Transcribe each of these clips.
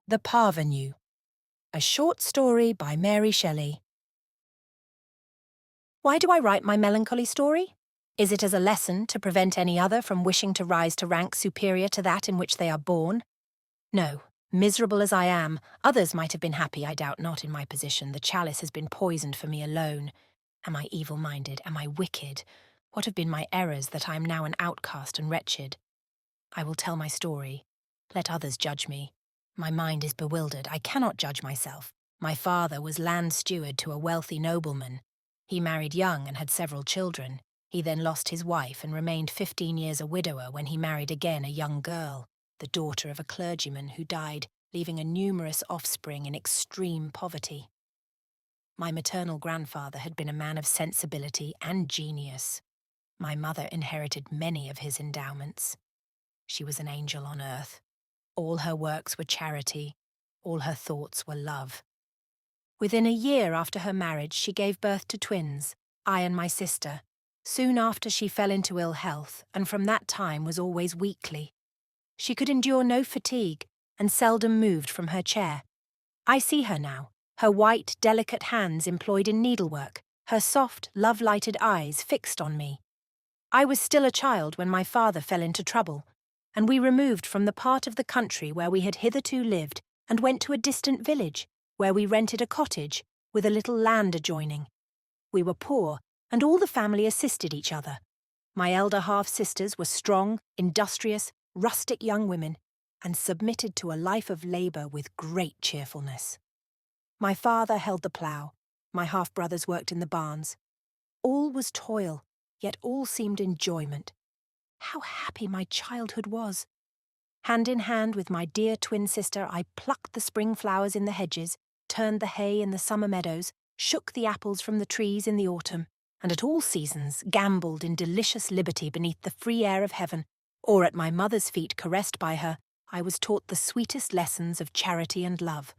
The Parvenue, a short story by Mary Shelley. Why do I write my melancholy story? Is it as a lesson to prevent any other from wishing to rise to rank superior to that in which they are born? No, miserable as I am, others might have been happy, I doubt not, in my position. The chalice has been poisoned for me alone. Am I evil-minded? Am I wicked? What have been my errors that I am now an outcast and wretched? I will tell my story. Let others judge me. My mind is bewildered. I cannot judge myself. My father was land steward to a wealthy nobleman. He married young and had several children. He then lost his wife and remained 15 years a widower when he married again a young girl, the daughter of a clergyman who died, leaving a numerous offspring in extreme poverty. My maternal grandfather had been a man of sensibility and genius. My mother inherited many of his endowments. She was an angel on earth. All her works were charity, all her thoughts were love. Within a year after her marriage, she gave birth to twins, I and my sister. Soon after, she fell into ill health, and from that time was always weakly. She could endure no fatigue, and seldom moved from her chair. I see her now, her white, delicate hands employed in needlework, her soft, love-lighted eyes fixed on me. I was still a child when my father fell into trouble, and we removed from the part of the country where we had hitherto lived and went to a distant village, where we rented a cottage with a little land adjoining. We were poor, and all the family assisted each other. My elder half-sisters were strong, industrious, rustic young women, and submitted to a life of labour with great cheerfulness. My father held the plough, my half-brothers worked in the barns. All was toil, yet all seemed enjoyment. How happy my childhood was! Hand in hand with my dear twin sister, I plucked the spring flowers in the hedges, turned the hay in the summer meadows, shook the apples from the trees in the autumn, and at all seasons gambolled in delicious liberty beneath the free air of heaven, or at my mother's feet caressed by her, I was taught the sweetest lessons of charity and love.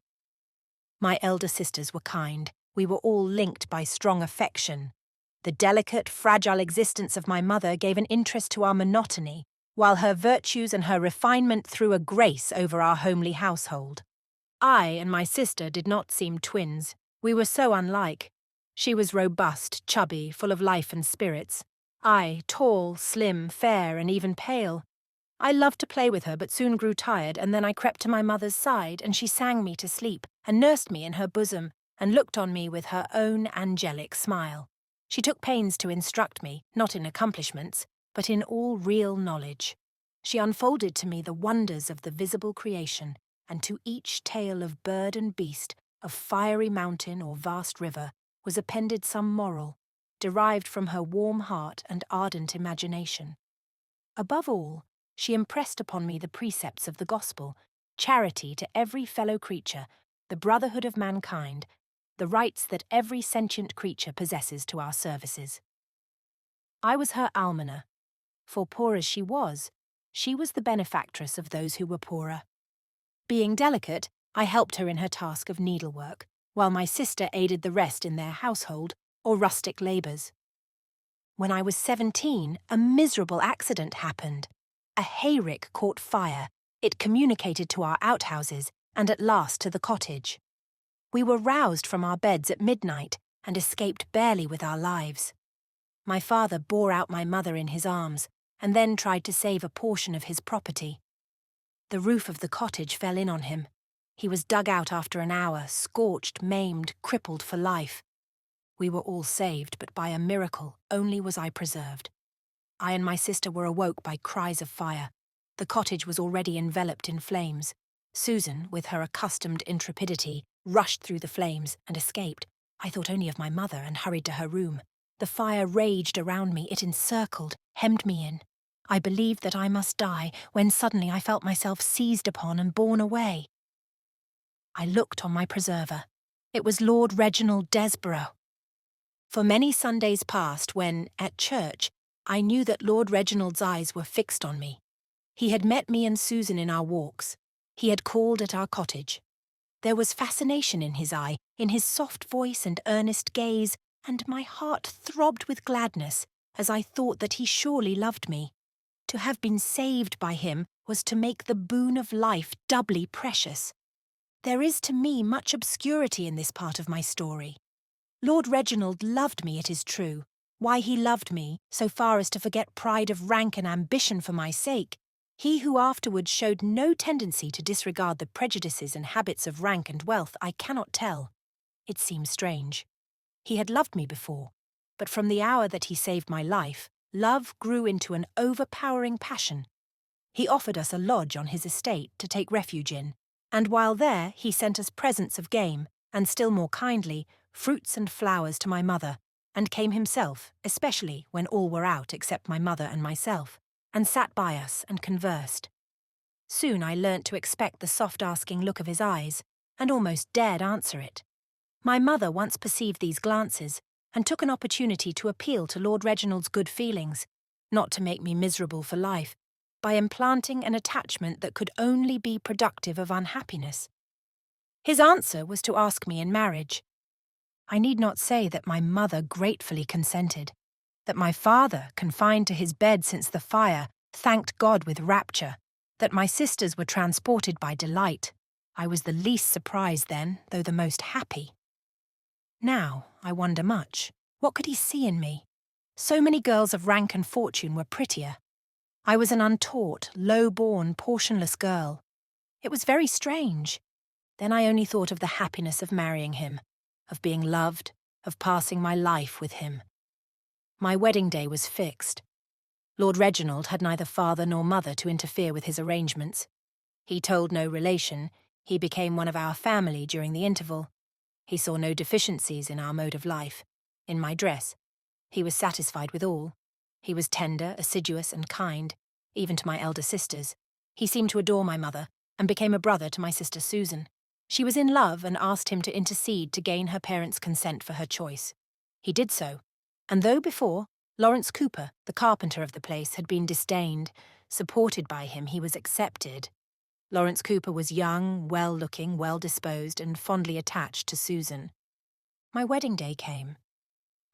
My elder sisters were kind. We were all linked by strong affection. The delicate, fragile existence of my mother gave an interest to our monotony, while her virtues and her refinement threw a grace over our homely household. I and my sister did not seem twins. We were so unlike. She was robust, chubby, full of life and spirits. I, tall, slim, fair, and even pale. I loved to play with her, but soon grew tired, and then I crept to my mother's side, and she sang me to sleep, and nursed me in her bosom, and looked on me with her own angelic smile. She took pains to instruct me, not in accomplishments, but in all real knowledge. She unfolded to me the wonders of the visible creation, and to each tale of bird and beast, of fiery mountain or vast river, was appended some moral, derived from her warm heart and ardent imagination. Above all, she impressed upon me the precepts of the gospel, charity to every fellow creature, the brotherhood of mankind, the rights that every sentient creature possesses to our services. I was her almoner, for poor as she was the benefactress of those who were poorer. Being delicate, I helped her in her task of needlework, while my sister aided the rest in their household or rustic labours. When I was 17, a miserable accident happened. A hayrick caught fire. It communicated to our outhouses, and at last to the cottage. We were roused from our beds at midnight, and escaped barely with our lives. My father bore out my mother in his arms, and then tried to save a portion of his property. The roof of the cottage fell in on him. He was dug out after an hour, scorched, maimed, crippled for life. We were all saved, but by a miracle only was I preserved. I and my sister were awoke by cries of fire. The cottage was already enveloped in flames. Susan, with her accustomed intrepidity, rushed through the flames and escaped. I thought only of my mother and hurried to her room. The fire raged around me. It encircled, hemmed me in. I believed that I must die, when suddenly I felt myself seized upon and borne away. I looked on my preserver. It was Lord Reginald Desborough. For many Sundays past, when, at church, I knew that Lord Reginald's eyes were fixed on me. He had met me and Susan in our walks. He had called at our cottage. There was fascination in his eye, in his soft voice and earnest gaze, and my heart throbbed with gladness as I thought that he surely loved me. To have been saved by him was to make the boon of life doubly precious. There is to me much obscurity in this part of my story. Lord Reginald loved me, it is true. Why he loved me, so far as to forget pride of rank and ambition for my sake, he who afterwards showed no tendency to disregard the prejudices and habits of rank and wealth, I cannot tell. It seems strange. He had loved me before, but from the hour that he saved my life, love grew into an overpowering passion. He offered us a lodge on his estate to take refuge in, and while there he sent us presents of game, and still more kindly, fruits and flowers to my mother, and came himself, especially when all were out except my mother and myself, and sat by us and conversed. Soon I learnt to expect the soft asking look of his eyes, and almost dared answer it. My mother once perceived these glances, and took an opportunity to appeal to Lord Reginald's good feelings, not to make me miserable for life, by implanting an attachment that could only be productive of unhappiness. His answer was to ask me in marriage. I need not say that my mother gratefully consented, that my father, confined to his bed since the fire, thanked God with rapture, that my sisters were transported by delight. I was the least surprised then, though the most happy. Now I wonder much. What could he see in me? So many girls of rank and fortune were prettier. I was an untaught, low-born, portionless girl. It was very strange. Then I only thought of the happiness of marrying him, of being loved, of passing my life with him. My wedding day was fixed. Lord Reginald had neither father nor mother to interfere with his arrangements. He told no relation. He became one of our family during the interval. He saw no deficiencies in our mode of life, in my dress. He was satisfied with all. He was tender, assiduous, and kind, even to my elder sisters. He seemed to adore my mother, and became a brother to my sister Susan. She was in love and asked him to intercede to gain her parents' consent for her choice. He did so, and though before, Lawrence Cooper, the carpenter of the place, had been disdained, supported by him he was accepted. Lawrence Cooper was young, well-looking, well-disposed, and fondly attached to Susan. My wedding day came.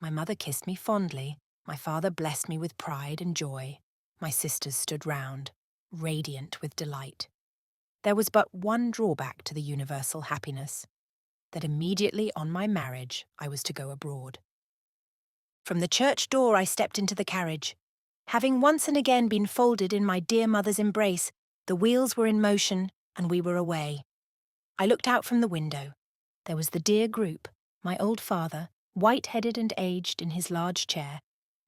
My mother kissed me fondly. My father blessed me with pride and joy. My sisters stood round, radiant with delight. There was but one drawback to the universal happiness, that immediately on my marriage I was to go abroad. From the church door I stepped into the carriage. Having once and again been folded in my dear mother's embrace, the wheels were in motion, and we were away. I looked out from the window. There was the dear group, my old father, white-headed and aged in his large chair,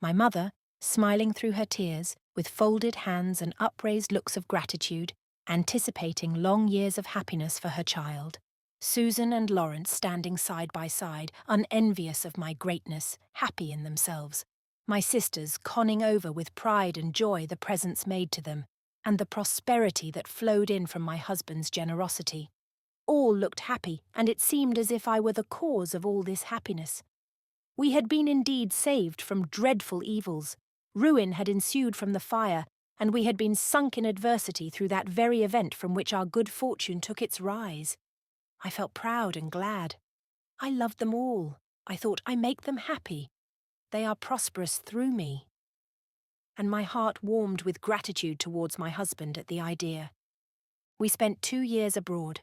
my mother, smiling through her tears, with folded hands and upraised looks of gratitude, anticipating long years of happiness for her child. Susan and Lawrence standing side by side, unenvious of my greatness, happy in themselves. My sisters conning over with pride and joy the presents made to them, and the prosperity that flowed in from my husband's generosity. All looked happy, and it seemed as if I were the cause of all this happiness. We had been indeed saved from dreadful evils. Ruin had ensued from the fire, and we had been sunk in adversity through that very event from which our good fortune took its rise. I felt proud and glad. I loved them all. I thought, I make them happy. They are prosperous through me. And my heart warmed with gratitude towards my husband at the idea. We spent 2 years abroad.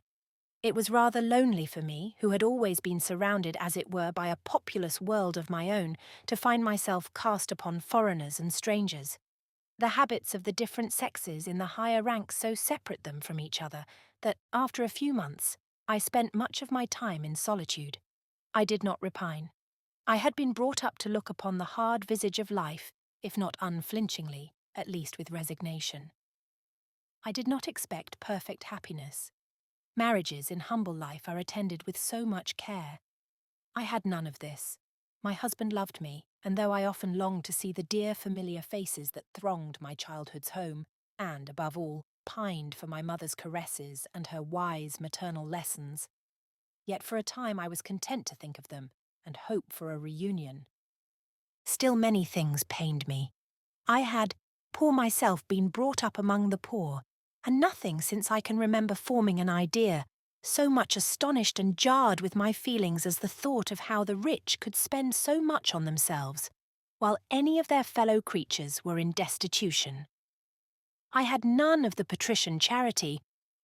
It was rather lonely for me, who had always been surrounded, as it were, by a populous world of my own, to find myself cast upon foreigners and strangers. The habits of the different sexes in the higher ranks so separate them from each other that, after a few months, I spent much of my time in solitude. I did not repine. I had been brought up to look upon the hard visage of life, if not unflinchingly, at least with resignation. I did not expect perfect happiness. Marriages in humble life are attended with so much care. I had none of this. My husband loved me, and though I often longed to see the dear familiar faces that thronged my childhood's home, and, above all, pined for my mother's caresses and her wise maternal lessons, yet for a time I was content to think of them and hope for a reunion. Still many things pained me. I had, poor myself, been brought up among the poor, and nothing since I can remember forming an idea so much astonished and jarred with my feelings as the thought of how the rich could spend so much on themselves, while any of their fellow creatures were in destitution. I had none of the patrician charity,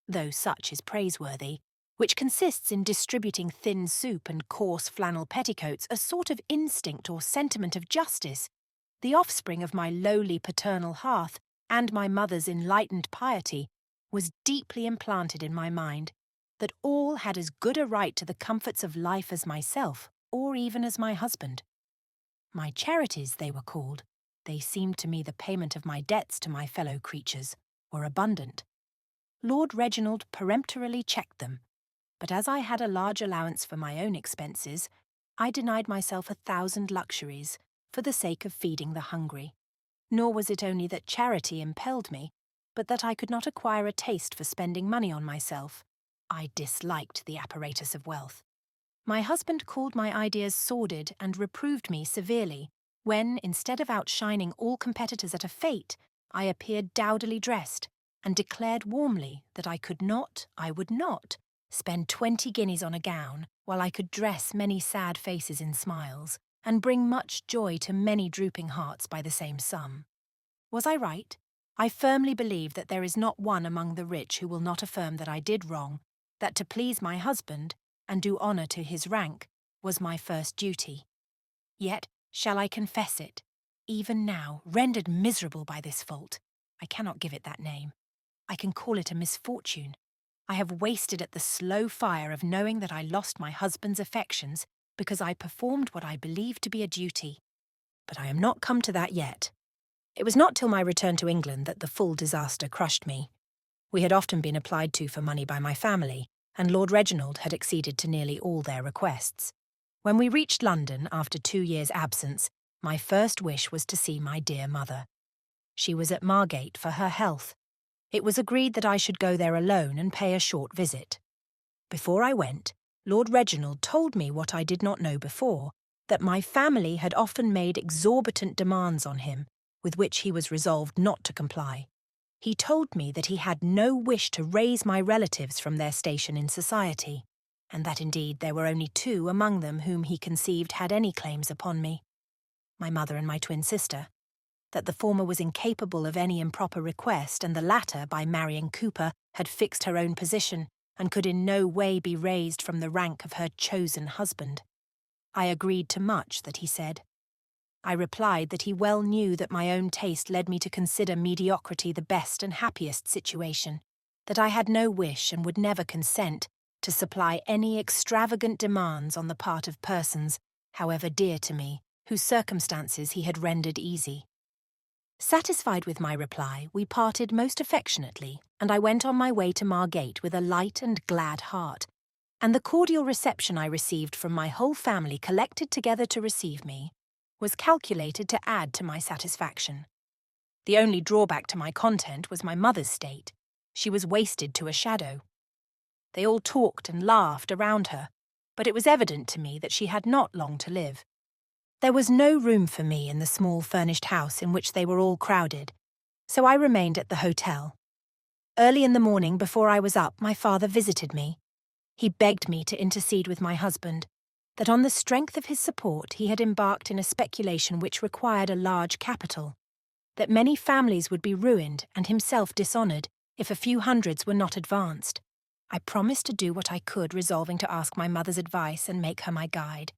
though such is praiseworthy, which consists in distributing thin soup and coarse flannel petticoats, a sort of instinct or sentiment of justice, the offspring of my lowly paternal hearth and my mother's enlightened piety, was deeply implanted in my mind, that all had as good a right to the comforts of life as myself, or even as my husband. My charities, they were called, they seemed to me the payment of my debts to my fellow creatures, were abundant. Lord Reginald peremptorily checked them, but as I had a large allowance for my own expenses, I denied myself 1,000 luxuries for the sake of feeding the hungry. Nor was it only that charity impelled me, but that I could not acquire a taste for spending money on myself. I disliked the apparatus of wealth. My husband called my ideas sordid and reproved me severely when, instead of outshining all competitors at a fete, I appeared dowdily dressed and declared warmly that I would not, spend 20 guineas on a gown while I could dress many sad faces in smiles and bring much joy to many drooping hearts by the same sum. Was I right? I firmly believe that there is not one among the rich who will not affirm that I did wrong, that to please my husband and do honour to his rank was my first duty. Yet, shall I confess it, even now, rendered miserable by this fault, I cannot give it that name. I can call it a misfortune. I have wasted at the slow fire of knowing that I lost my husband's affections because I performed what I believed to be a duty. But I am not come to that yet. It was not till my return to England that the full disaster crushed me. We had often been applied to for money by my family, and Lord Reginald had acceded to nearly all their requests. When we reached London after 2 years' absence, my first wish was to see my dear mother. She was at Margate for her health. It was agreed that I should go there alone and pay a short visit. Before I went, Lord Reginald told me what I did not know before, that my family had often made exorbitant demands on him, with which he was resolved not to comply. He told me that he had no wish to raise my relatives from their station in society, and that indeed there were only 2 among them whom he conceived had any claims upon me, my mother and my twin sister, that the former was incapable of any improper request, and the latter, by marrying Cooper, had fixed her own position, and could in no way be raised from the rank of her chosen husband. I agreed to much that he said. I replied that he well knew that my own taste led me to consider mediocrity the best and happiest situation, that I had no wish and would never consent to supply any extravagant demands on the part of persons, however dear to me, whose circumstances he had rendered easy. Satisfied with my reply, we parted most affectionately, and I went on my way to Margate with a light and glad heart, and the cordial reception I received from my whole family collected together to receive me was calculated to add to my satisfaction. The only drawback to my content was my mother's state. She was wasted to a shadow. They all talked and laughed around her, but it was evident to me that she had not long to live. There was no room for me in the small furnished house in which they were all crowded, so I remained at the hotel. Early in the morning, before I was up, my father visited me. He begged me to intercede with my husband, that on the strength of his support he had embarked in a speculation which required a large capital, that many families would be ruined and himself dishonoured if a few hundreds were not advanced. I promised to do what I could, resolving to ask my mother's advice and make her my guide.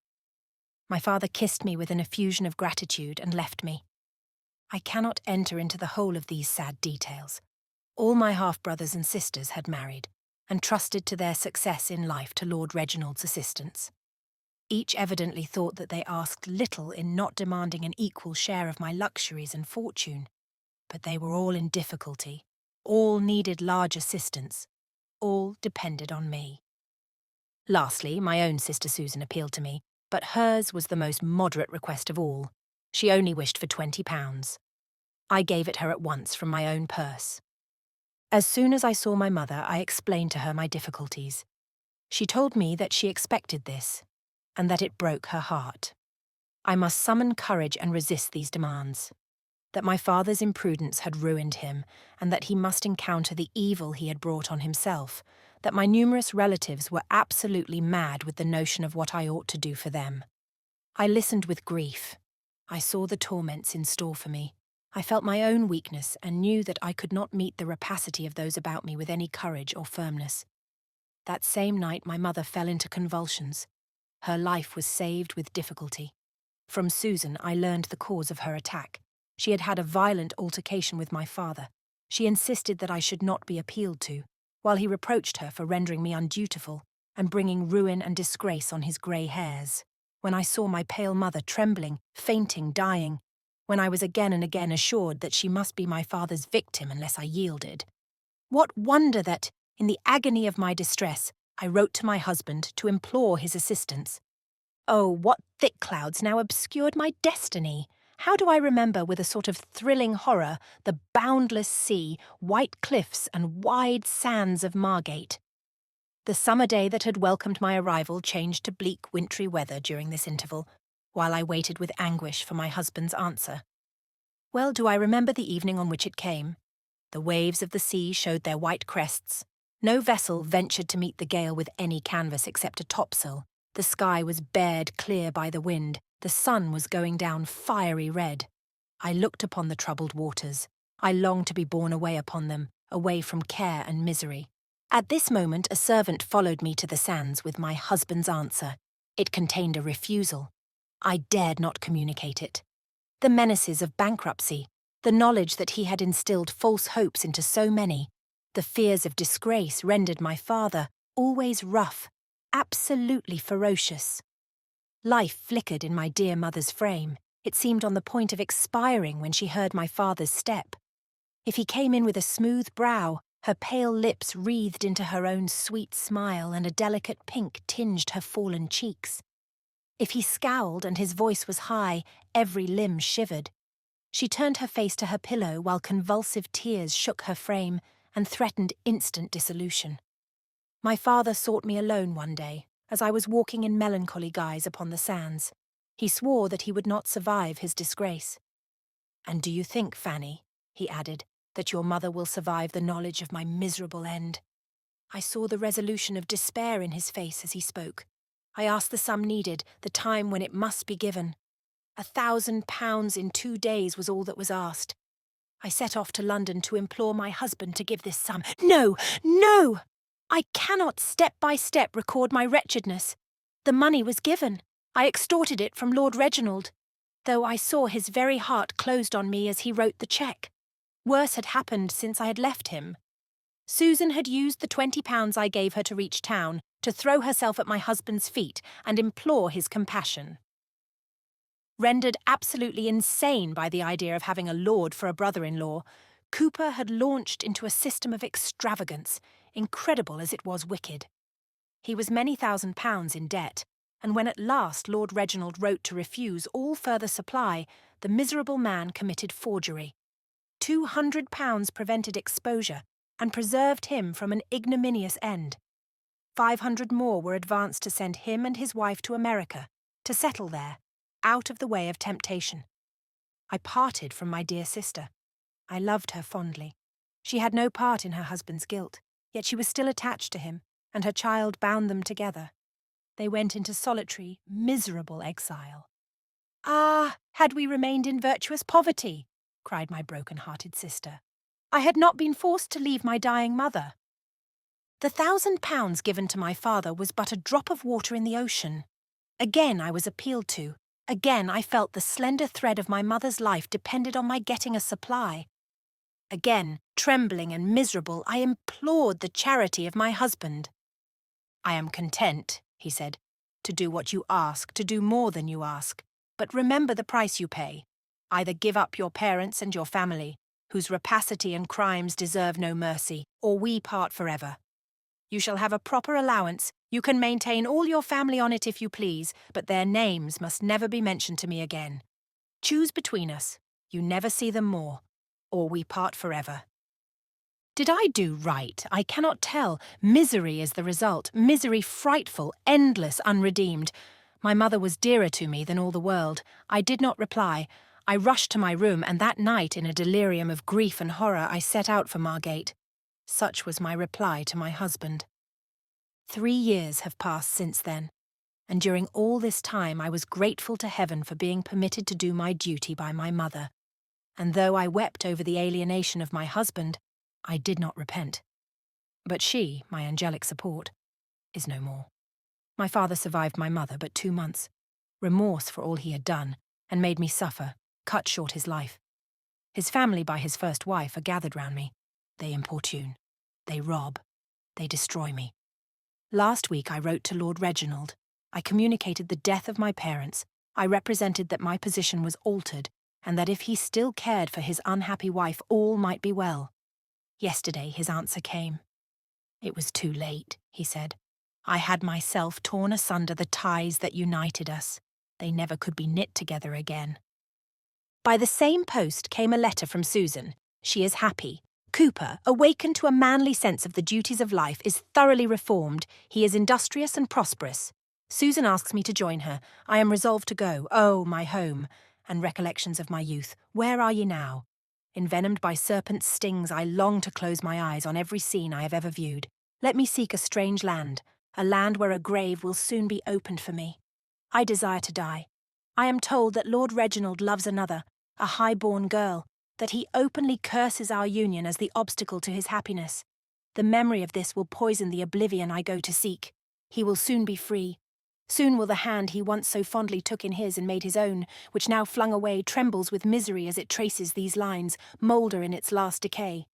My father kissed me with an effusion of gratitude and left me. I cannot enter into the whole of these sad details. All my half-brothers and sisters had married, and trusted to their success in life to Lord Reginald's assistance. Each evidently thought that they asked little in not demanding an equal share of my luxuries and fortune, but they were all in difficulty, all needed large assistance, all depended on me. Lastly, my own sister Susan appealed to me, but hers was the most moderate request of all. She only wished for £20. I gave it her at once from my own purse. As soon as I saw my mother, I explained to her my difficulties. She told me that she expected this, and that it broke her heart. I must summon courage and resist these demands, that my father's imprudence had ruined him, and that he must encounter the evil he had brought on himself, that my numerous relatives were absolutely mad with the notion of what I ought to do for them. I listened with grief. I saw the torments in store for me. I felt my own weakness and knew that I could not meet the rapacity of those about me with any courage or firmness. That same night my mother fell into convulsions. Her life was saved with difficulty. From Susan I learned the cause of her attack. She had had a violent altercation with my father. She insisted that I should not be appealed to, while he reproached her for rendering me undutiful and bringing ruin and disgrace on his grey hairs. When I saw my pale mother trembling, fainting, dying, when I was again and again assured that she must be my father's victim unless I yielded. What wonder that, in the agony of my distress, I wrote to my husband to implore his assistance. Oh, what thick clouds now obscured my destiny! How do I remember with a sort of thrilling horror the boundless sea, white cliffs and wide sands of Margate? The summer day that had welcomed my arrival changed to bleak wintry weather during this interval, while I waited with anguish for my husband's answer. Well do I remember the evening on which it came. The waves of the sea showed their white crests. No vessel ventured to meet the gale with any canvas except a topsail. The sky was bared clear by the wind. The sun was going down fiery red. I looked upon the troubled waters. I longed to be borne away upon them, away from care and misery. At this moment a servant followed me to the sands with my husband's answer. It contained a refusal. I dared not communicate it. The menaces of bankruptcy, the knowledge that he had instilled false hopes into so many, the fears of disgrace rendered my father always rough, absolutely ferocious. Life flickered in my dear mother's frame. It seemed on the point of expiring when she heard my father's step. If he came in with a smooth brow, her pale lips wreathed into her own sweet smile, and a delicate pink tinged her fallen cheeks. If he scowled and his voice was high, every limb shivered. She turned her face to her pillow while convulsive tears shook her frame and threatened instant dissolution. My father sought me alone one day, as I was walking in melancholy guise upon the sands. He swore that he would not survive his disgrace. "And do you think, Fanny," he added, "that your mother will survive the knowledge of my miserable end?" I saw the resolution of despair in his face as he spoke. I asked the sum needed, the time when it must be given. £1,000 in 2 days was all that was asked. I set off to London to implore my husband to give this sum. No, no! I cannot step by step record my wretchedness. The money was given. I extorted it from Lord Reginald, though I saw his very heart closed on me as he wrote the cheque. Worse had happened since I had left him. Susan had used the £20 I gave her to reach town to throw herself at my husband's feet and implore his compassion. Rendered absolutely insane by the idea of having a lord for a brother-in-law, Cooper had launched into a system of extravagance, incredible as it was wicked. He was many £1,000s in debt, and when at last Lord Reginald wrote to refuse all further supply, the miserable man committed forgery. £200 prevented exposure and preserved him from an ignominious end. 500 more were advanced to send him and his wife to America, to settle there, out of the way of temptation. I parted from my dear sister. I loved her fondly. She had no part in her husband's guilt, yet she was still attached to him, and her child bound them together. They went into solitary, miserable exile. "Ah, had we remained in virtuous poverty!" cried my broken-hearted sister. "I had not been forced to leave my dying mother." The £1,000 given to my father was but a drop of water in the ocean. Again I was appealed to. Again I felt the slender thread of my mother's life depended on my getting a supply. Again, trembling and miserable, I implored the charity of my husband. "I am content," he said, "to do what you ask, to do more than you ask. But remember the price you pay. Either give up your parents and your family, whose rapacity and crimes deserve no mercy, or we part forever. You shall have a proper allowance. You can maintain all your family on it if you please, but their names must never be mentioned to me again. Choose between us. You never see them more, or we part forever." Did I do right? I cannot tell. Misery is the result. Misery frightful, endless, unredeemed. My mother was dearer to me than all the world. I did not reply. I rushed to my room, and that night, in a delirium of grief and horror, I set out for Margate. Such was my reply to my husband. 3 years have passed since then, and during all this time I was grateful to heaven for being permitted to do my duty by my mother. And though I wept over the alienation of my husband, I did not repent. But she, my angelic support, is no more. My father survived my mother but 2 months. Remorse for all he had done, and made me suffer, cut short his life. His family by his first wife are gathered round me. They importune. They rob. They destroy me. Last week I wrote to Lord Reginald. I communicated the death of my parents. I represented that my position was altered, and that if he still cared for his unhappy wife, all might be well. Yesterday his answer came. It was too late, he said. I had myself torn asunder the ties that united us. They never could be knit together again. By the same post came a letter from Susan. She is happy. Cooper, awakened to a manly sense of the duties of life, is thoroughly reformed. He is industrious and prosperous. Susan asks me to join her. I am resolved to go. Oh, my home, and recollections of my youth. Where are ye now? Envenomed by serpents' stings, I long to close my eyes on every scene I have ever viewed. Let me seek a strange land, a land where a grave will soon be opened for me. I desire to die. I am told that Lord Reginald loves another, a high-born girl, that he openly curses our union as the obstacle to his happiness. The memory of this will poison the oblivion I go to seek. He will soon be free. Soon will the hand he once so fondly took in his and made his own, which now flung away trembles with misery as it traces these lines, moulder in its last decay.